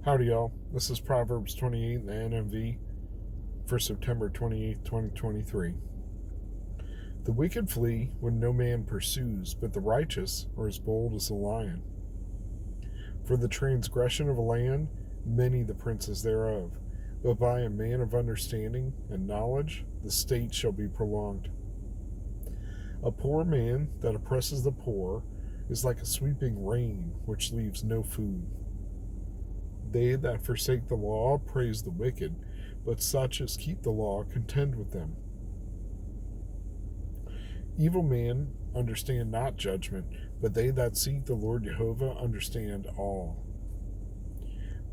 Howdy, y'all. This is Proverbs 28 in the NMV for September 28th, 2023. The wicked flee when no man pursues, but the righteous are as bold as a lion. For the transgression of a land, many the princes thereof, but by a man of understanding and knowledge, the state shall be prolonged. A poor man that oppresses the poor is like a sweeping rain which leaves no food. They that forsake the law praise the wicked, but such as keep the law contend with them. Evil men understand not judgment, but they that seek the Lord Jehovah understand all.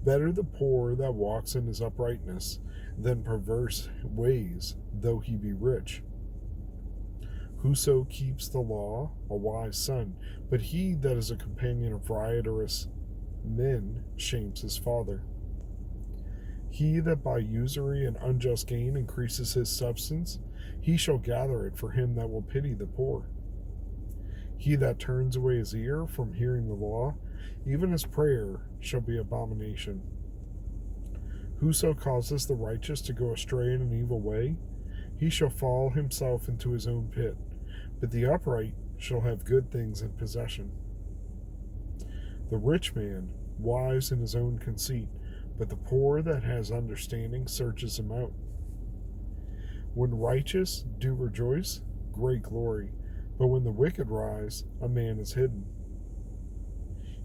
Better the poor that walks in his uprightness than perverse ways, though he be rich. Whoso keeps the law, a wise son, but he that is a companion of riotous men shames his father. He that by usury and unjust gain increases his substance, he shall gather it for him that will pity the poor. He that turns away his ear from hearing the law, even his prayer shall be abomination. Whoso causes the righteous to go astray in an evil way, he shall fall himself into his own pit, but the upright shall have good things in possession. The rich man, wise in his own conceit, but the poor that has understanding searches him out. When righteous do rejoice, great glory, but when the wicked rise, a man is hidden.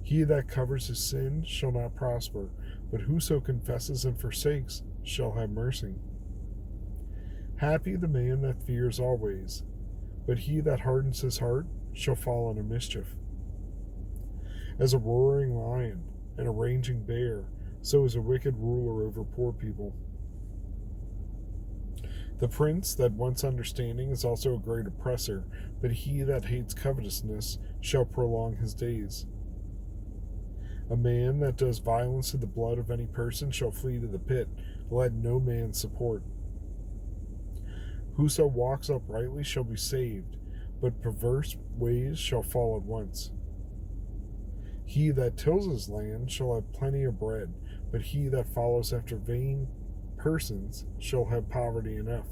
He that covers his sin shall not prosper, but whoso confesses and forsakes shall have mercy. Happy the man that fears always, but he that hardens his heart shall fall into mischief. As a roaring lion and a raging bear, so is a wicked ruler over poor people. The prince that wants understanding is also a great oppressor, but he that hates covetousness shall prolong his days. A man that does violence to the blood of any person shall flee to the pit, let no man support. Whoso walks uprightly shall be saved, but perverse ways shall fall at once. He that tills his land shall have plenty of bread, but he that follows after vain persons shall have poverty enough.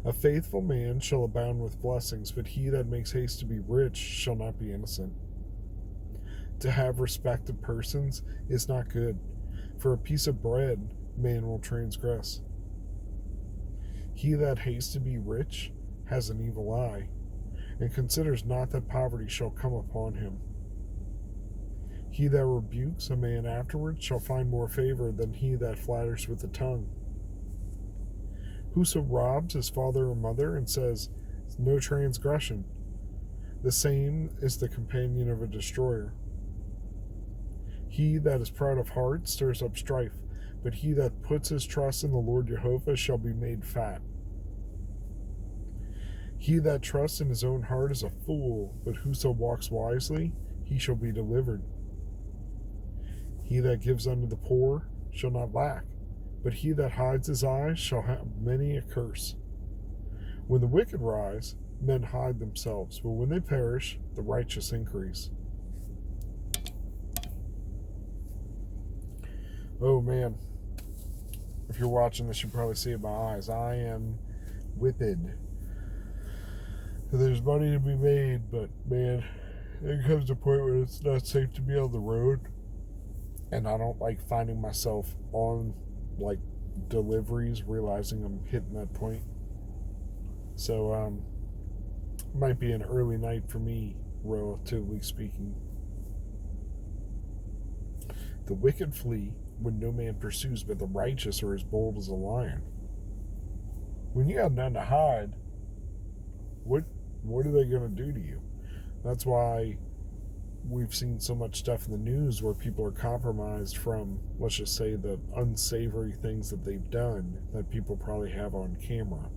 A faithful man shall abound with blessings, but he that makes haste to be rich shall not be innocent. To have respect of persons is not good, for a piece of bread man will transgress. He that hastes to be rich has an evil eye, and considers not that poverty shall come upon him. He that rebukes a man afterward shall find more favor than he that flatters with the tongue. Whoso robs his father or mother and says, no transgression, the same is the companion of a destroyer. He that is proud of heart stirs up strife, but he that puts his trust in the Lord Jehovah shall be made fat. He that trusts in his own heart is a fool, but whoso walks wisely, he shall be delivered. He that gives unto the poor shall not lack, but he that hides his eyes shall have many a curse. When the wicked rise, men hide themselves, but when they perish, the righteous increase. Oh man, if you're watching this, you probably see it in my eyes. I am whipped. There's money to be made, but man, it comes to a point where it's not safe to be on the road. And I don't like finding myself on like deliveries, realizing I'm hitting that point. So might be an early night for me, relatively speaking. The wicked flee when no man pursues, but the righteous are as bold as a lion. When you have none to hide, what are they going to do to you? That's why we've seen so much stuff in the news where people are compromised from, let's just say, the unsavory things that they've done that people probably have on camera.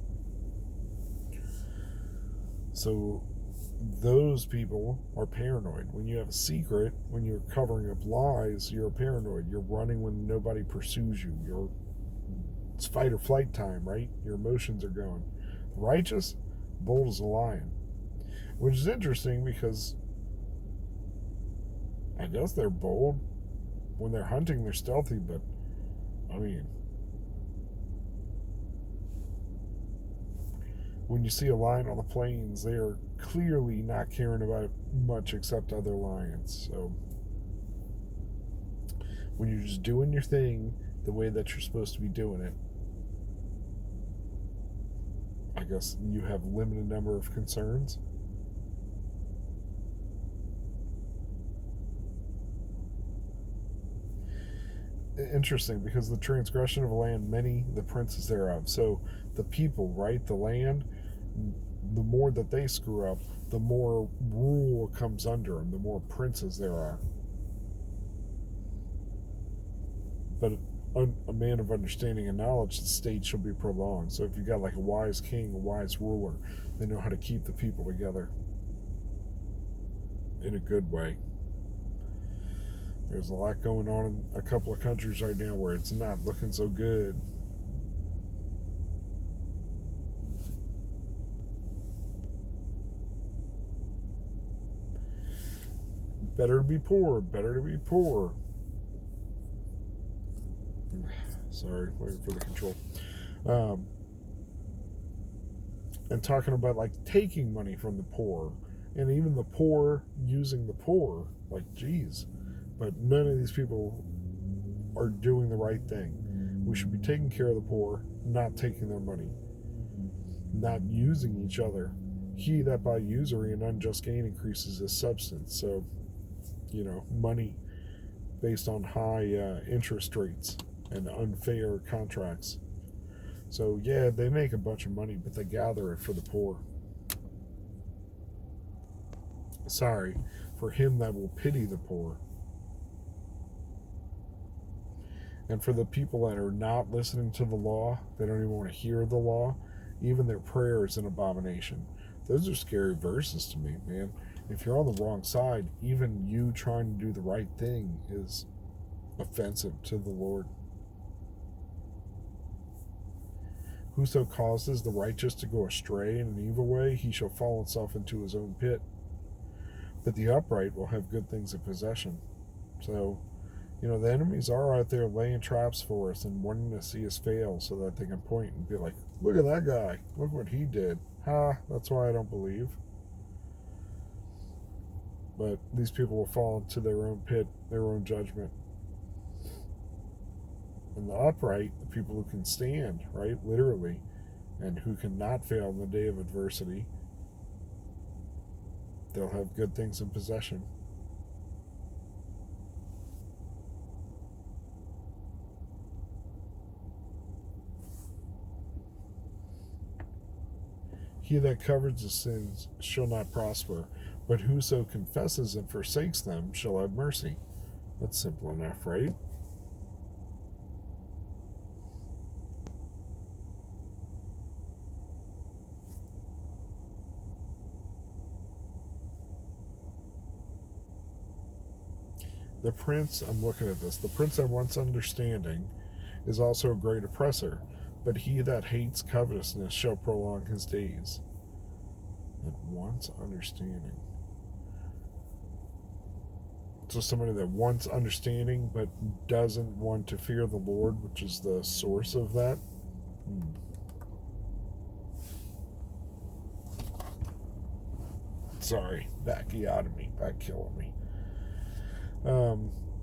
So those people are paranoid. When you have a secret, when you're covering up lies, you're paranoid. You're running when nobody pursues you. It's fight or flight time, right? Your emotions are going. The righteous, bold as a lion. Which is interesting because I guess they're bold, When they're hunting, they're stealthy, but I mean, when you see a lion on the plains, they are clearly not caring about much except other lions. So when you're just doing your thing the way that you're supposed to be doing it, I guess you have a limited number of concerns. Interesting, because the transgression of a land, many the princes thereof. So the people, right? The land, the more that they screw up, the more rule comes under them, the more princes there are. But a man of understanding and knowledge, the state shall be prolonged. So if you got like a wise king, a wise ruler, they know how to keep the people together in a good way. There's a lot going on in a couple of countries right now where it's not looking so good. Better to be poor, better to be poor. Sorry, waiting for the control. And talking about like taking money from the poor, and even the poor using the poor. Like, geez. But none of these people are doing the right thing. We should be taking care of the poor, not taking their money, not using each other. He that by usury and unjust gain increases his substance. So, money based on high interest rates and unfair contracts. So, yeah, they make a bunch of money, but they gather it for the poor. Sorry, for him that will pity the poor. And for the people that are not listening to the law, they don't even want to hear the law, even their prayer is an abomination. Those are scary verses to me, man. If you're on the wrong side, even you trying to do the right thing is offensive to the Lord. Whoso causes the righteous to go astray in an evil way, he shall fall himself into his own pit. But the upright will have good things in possession. So, the enemies are out there laying traps for us and wanting to see us fail so that they can point and be like, look at that guy. Look what he did. That's why I don't believe. But these people will fall into their own pit, their own judgment. And the upright, the people who can stand, right, literally, and who cannot fail in the day of adversity, they'll have good things in possession. He that covers his sins shall not prosper, but whoso confesses and forsakes them shall have mercy. That's simple enough, right? The prince, I'm looking at this, the prince that wants understanding is also a great oppressor, but he that hates covetousness shall prolong his days. That wants understanding. So somebody that wants understanding but doesn't want to fear the Lord, which is the source of that. Sorry, back killing me.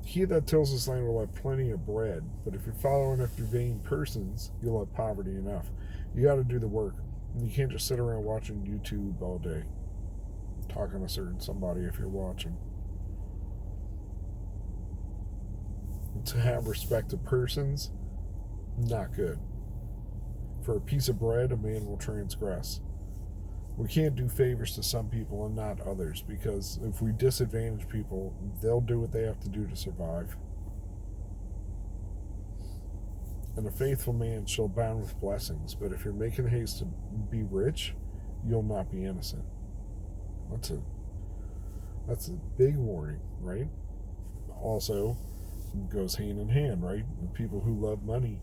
He that tills his land will have plenty of bread, but if you're following after vain persons, you'll have poverty enough. You got to do the work. You can't just sit around watching YouTube all day, talking to certain somebody if you're watching. To have respect to persons, not good. For a piece of bread, a man will transgress. We can't do favors to some people and not others, because if we disadvantage people, they'll do what they have to do to survive. And a faithful man shall abound with blessings, but if you're making haste to be rich, you'll not be innocent. That's a big warning, right? Also, it goes hand in hand, right? The people who love money,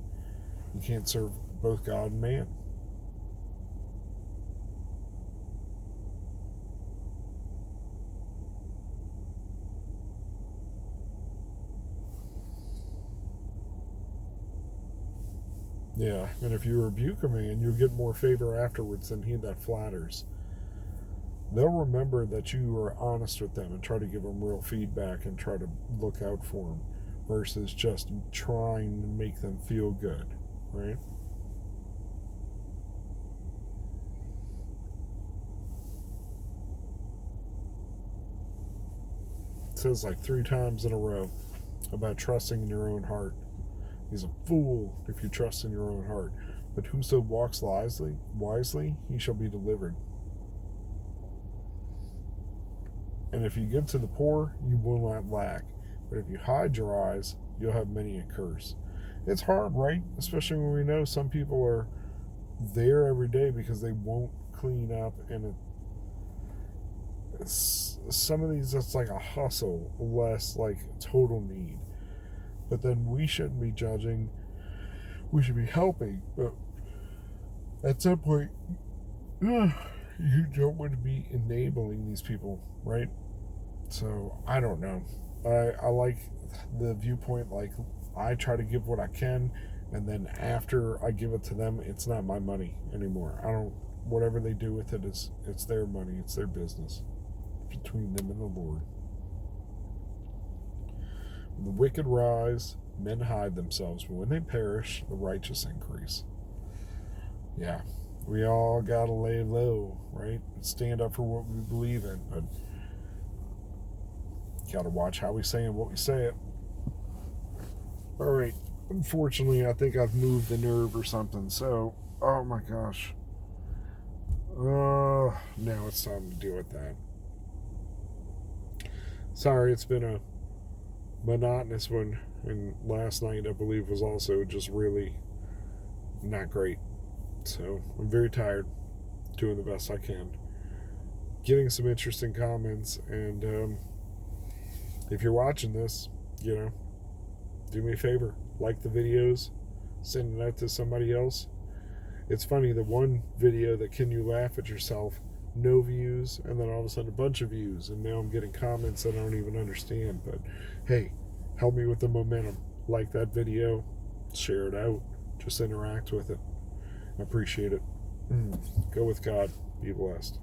you can't serve both God and man. Yeah, and if you rebuke a man, you'll get more favor afterwards than he that flatters. They'll remember that you are honest with them and try to give them real feedback and try to look out for them versus just trying to make them feel good, right? It says like 3 times in a row about trusting in your own heart. He's a fool if you trust in your own heart. But whoso walks wisely, he shall be delivered. And if you give to the poor, you will not lack. But if you hide your eyes, you'll have many a curse. It's hard, right? Especially when we know some people are there every day because they won't clean up. And some of these, it's like a hustle, less like total need. But then we shouldn't be judging. We should be helping. But at some point, you don't want to be enabling these people, right? So I don't know. I like the viewpoint, like I try to give what I can, and then after I give it to them, it's not my money anymore. I don't, whatever they do with it is, it's their money, it's their business between them and the Lord. When the wicked rise, men hide themselves, but when they perish, the righteous increase. Yeah, we all gotta lay low, right? Stand up for what we believe in, but gotta watch how we say and what we say it. All right. Unfortunately, I think I've moved the nerve or something. So, oh my gosh. Now it's time to deal with that. Sorry, it's been a monotonous one, and last night I believe was also just really not great. So I'm very tired, doing the best I can, getting some interesting comments, and if you're watching this, do me a favor, like the videos, send it out to somebody else. It's funny, the one video that can you laugh at yourself, no views, and then all of a sudden a bunch of views, and now I'm getting comments that I don't even understand. But hey, help me with the momentum. Like that video, share it out, just interact with it. I appreciate it. Go with God. Be blessed.